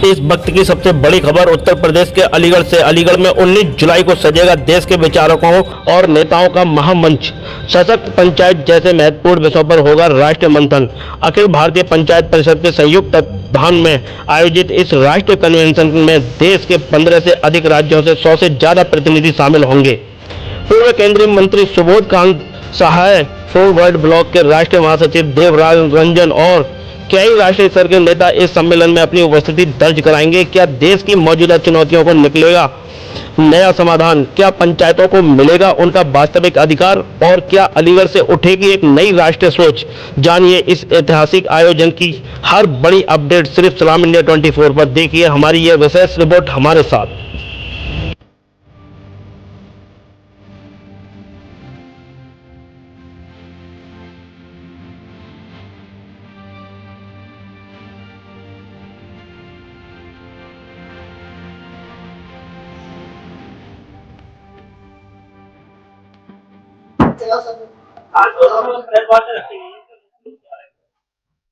इस वक्त की सबसे बड़ी खबर उत्तर प्रदेश के अलीगढ़ से। अलीगढ़ में 19 जुलाई को सजेगा देश के विचारकों और नेताओं का महामंच। सशक्त पंचायत जैसे महत्वपूर्ण विषयों पर होगा राष्ट्रीय मंथन। अखिल भारतीय पंचायत परिषद के संयुक्त तत्वावधान में आयोजित इस राष्ट्रीय कन्वेंशन में देश के 15 से अधिक राज्यों से 100 से ज्यादा प्रतिनिधि शामिल होंगे। पूर्व केंद्रीय मंत्री सुबोध कांत सहाय, फॉरवर्ड ब्लॉक के राष्ट्रीय महासचिव देवराज रंजन और कई राष्ट्रीय स्तर के नेता इस सम्मेलन में अपनी उपस्थिति दर्ज कराएंगे। क्या देश की मौजूदा चुनौतियों को निकलेगा नया समाधान? क्या पंचायतों को मिलेगा उनका वास्तविक अधिकार? और क्या अलीगढ़ से उठेगी एक नई राष्ट्रीय सोच? जानिए इस ऐतिहासिक आयोजन की हर बड़ी अपडेट सिर्फ सलाम इंडिया 24 पर। देखिए हमारी यह विशेष रिपोर्ट हमारे साथ।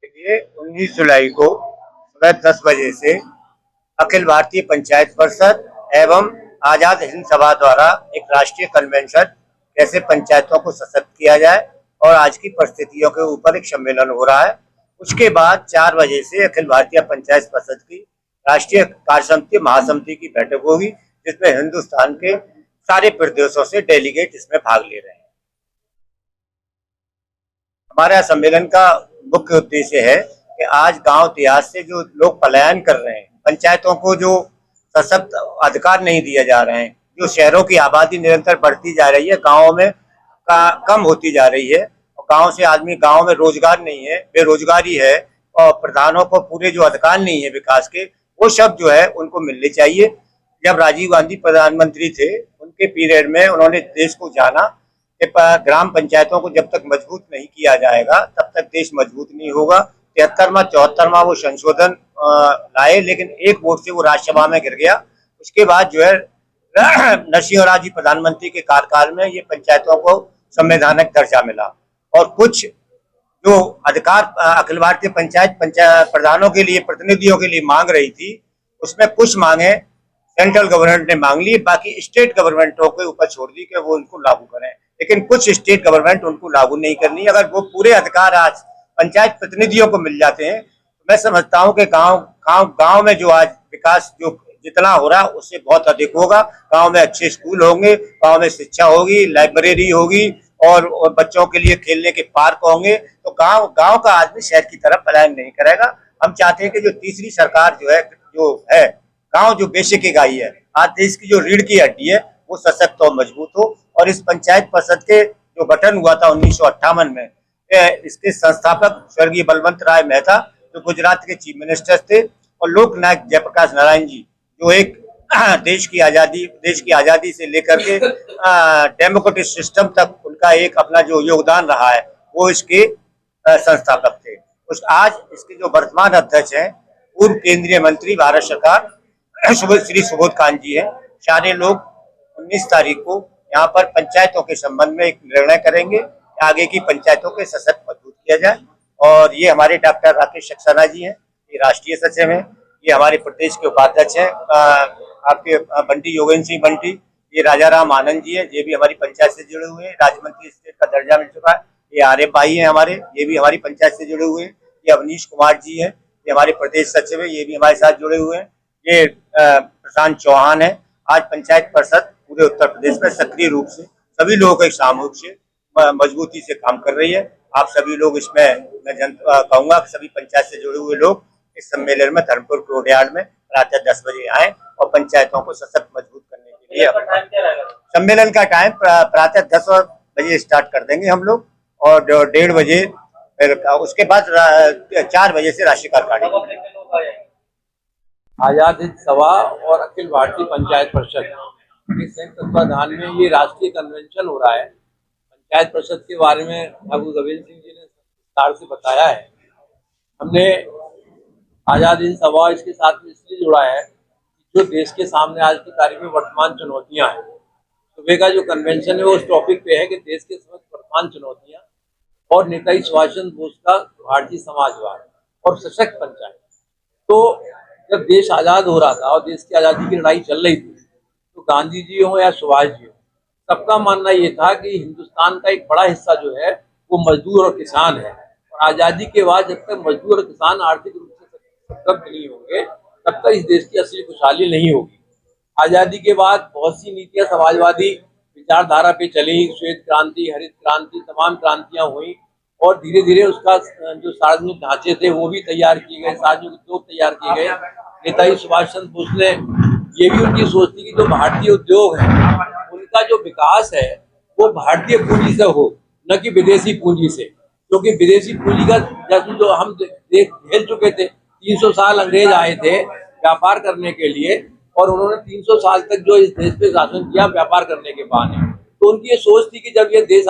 देखिए 19 जुलाई को सुबह 10 बजे से अखिल भारतीय पंचायत परिषद एवं आजाद हिंद सभा द्वारा एक राष्ट्रीय कन्वेंशन कैसे पंचायतों को सशक्त किया जाए और आज की परिस्थितियों के ऊपर एक सम्मेलन हो रहा है। उसके बाद 4 बजे से अखिल भारतीय पंचायत परिषद की राष्ट्रीय कार्यसमिति महासमिति की बैठक होगी, जिसमें हिंदुस्तान के सारे प्रदेशों से डेलीगेट इसमें भाग ले रहे हैं। हमारा सम्मेलन का मुख्य उद्देश्य है कि आज गांव देहात से जो लोग पलायन कर रहे हैं, पंचायतों को जो सशक्त अधिकार नहीं दिए जा रहे हैं, जो शहरों की आबादी निरंतर बढ़ती जा रही है, गांवों में कम होती जा रही है और गांव से आदमी, गांव में रोजगार नहीं है, बेरोजगारी है और प्रधानों को पूरे जो अधिकार नहीं है विकास के, वो सब जो है उनको मिलने चाहिए। जब राजीव गांधी प्रधानमंत्री थे, उनके पीरियड में उन्होंने देश को जाना कि ग्राम पंचायतों को जब तक मजबूत नहीं किया जाएगा तब तक देश मजबूत नहीं होगा। 73वां 74वां वो संशोधन लाए, लेकिन एक वोट से वो राज्यसभा में गिर गया। उसके बाद जो है नरसिंह जी प्रधानमंत्री के कार्यकाल में ये पंचायतों को संवैधानिक दर्जा मिला और कुछ जो अधिकार अखिल भारतीय पंचायत प्रधानों के लिए, प्रतिनिधियों के लिए मांग रही थी, उसमें कुछ मांगे सेंट्रल गवर्नमेंट ने मांग ली, बाकी स्टेट गवर्नमेंटों के ऊपर छोड़ दी कि वो उनको लागू करें। लेकिन कुछ स्टेट गवर्नमेंट उनको लागू नहीं करनी। अगर वो पूरे अधिकार आज पंचायत प्रतिनिधियों को मिल जाते हैं तो मैं समझता हूं कि गांव में जो आज विकास जो जितना हो रहा है उससे बहुत अधिक होगा। गांव में अच्छे स्कूल होंगे, गांव में शिक्षा होगी, लाइब्रेरी होगी और बच्चों के लिए खेलने के पार्क होंगे, तो गांव का आदमी शहर की तरफ पलायन नहीं करेगा। हम चाहते हैं कि जो तीसरी सरकार जो है गांव जो बेसिक इकाई है, आज देश की जो रीढ़ की हड्डी है, वो सशक्त और मजबूत हो। और इस पंचायत परिषद के जो गठन हुआ था 1958 में, इसके संस्थापक स्वर्गीय बलवंत राय मेहता जो गुजरात के चीफ मिनिस्टर थे और लोकनायक जयप्रकाश नारायण जी जो एक देश की आजादी से लेकर के डेमोक्रेटिक सिस्टम तक उनका एक अपना जो योगदान रहा है, वो इसके संस्थापक थे। आज इसके जो वर्तमान अध्यक्ष हैं पूर्व केंद्रीय मंत्री भारत सरकार श्री सुबोध कांत जी हैं। सारे लोग 19 तारीख को यहाँ पर पंचायतों के संबंध में एक निर्णय करेंगे, आगे की पंचायतों के सशक्त मजबूत किया जाए। और ये हमारे डॉक्टर राकेश सक्सेना जी हैं, ये राष्ट्रीय सचिव हैं, ये हमारे प्रदेश के उपाध्यक्ष हैं आपके बंटी योगेंद्र सिंह बंटी, ये राजा राम आनंद जी हैं, ये भी हमारी पंचायत से जुड़े हुए हैं, राज्य मंत्री स्टेट का दर्जा मिल चुका है। ये आर्य भाई हैं हमारे, ये भी हमारी पंचायत से जुड़े हुए हैं। ये अवनीश कुमार जी हैं, ये हमारे प्रदेश सचिव है, ये भी हमारे साथ जुड़े हुए हैं। ये प्रशांत चौहान है। आज पंचायत परिषद पूरे उत्तर प्रदेश में सक्रिय रूप से सभी लोगों के सामूहिक से मजबूती से काम कर रही है। आप सभी लोग इसमें, मैं कहूंगा कि सभी पंचायत से जुड़े हुए लोग इस सम्मेलन में धर्मपुर कोर्टयार्ड में प्रातः 10 बजे आए और पंचायतों को सशक्त मजबूत करने के लिए सम्मेलन का टाइम प्रातः 10 बजे स्टार्ट कर देंगे हम लोग और 1:30 बजे, फिर उसके बाद 4 बजे से राष्ट्रीय कार्यकारिणी। आजाद हिंद सभा और अखिल भारतीय पंचायत परिषद के संयुक्त तत्वाधान में ये राष्ट्रीय कन्वेंशन हो रहा है। पंचायत परिषद के बारे में ठाकुर गोविंद सिंह जी ने विस्तार से बताया है। हमने आजाद हिंद सभा इसके साथ में इसलिए जोड़ा है जो देश के सामने आज की तारीख में वर्तमान चुनौतियां हैं। सुबह का जो कन्वेंशन है वो उस टॉपिक पे है कि देश के समस्त वर्तमान चुनौतियां और नेताजी सुभाष चंद्र बोस का भारतीय समाजवाद और सशक्त पंचायत। तो जब देश आजाद हो रहा था और देश की आजादी की लड़ाई चल रही थी, तो गांधी जी हो या सुभाष जी हो, सबका मानना ये था कि हिंदुस्तान का एक बड़ा हिस्सा जो है वो मजदूर और किसान है, और आजादी के बाद जब तक मजदूर और किसान आर्थिक रूप से सशक्त नहीं होंगे तब तक इस देश की असली खुशहाली नहीं होगी। आजादी के बाद बहुत सी नीतियां समाजवादी विचारधारा पे चली, श्वेत क्रांति, हरित क्रांति, तमाम क्रांतियां हुई, और धीरे धीरे उसका जो सार्वजनिक ढांचे थे वो भी तैयार किए गए, सार्वजनिक उद्योग तैयार किए गए। नेताजी सुभाष चंद्र बोस ने ये भी उनकी सोच थी कि जो भारतीय उद्योग है उनका जो विकास है वो भारतीय पूंजी से हो, न कि विदेशी पूंजी से, क्योंकि विदेशी पूंजी का जैसे जो हम झेल चुके थे। 300 साल अंग्रेज आए थे व्यापार करने के लिए, और उन्होंने 300 साल तक जो इस देश पे शासन किया व्यापार करने के बहाने, तो उनकी ये सोच थी कि जब ये देश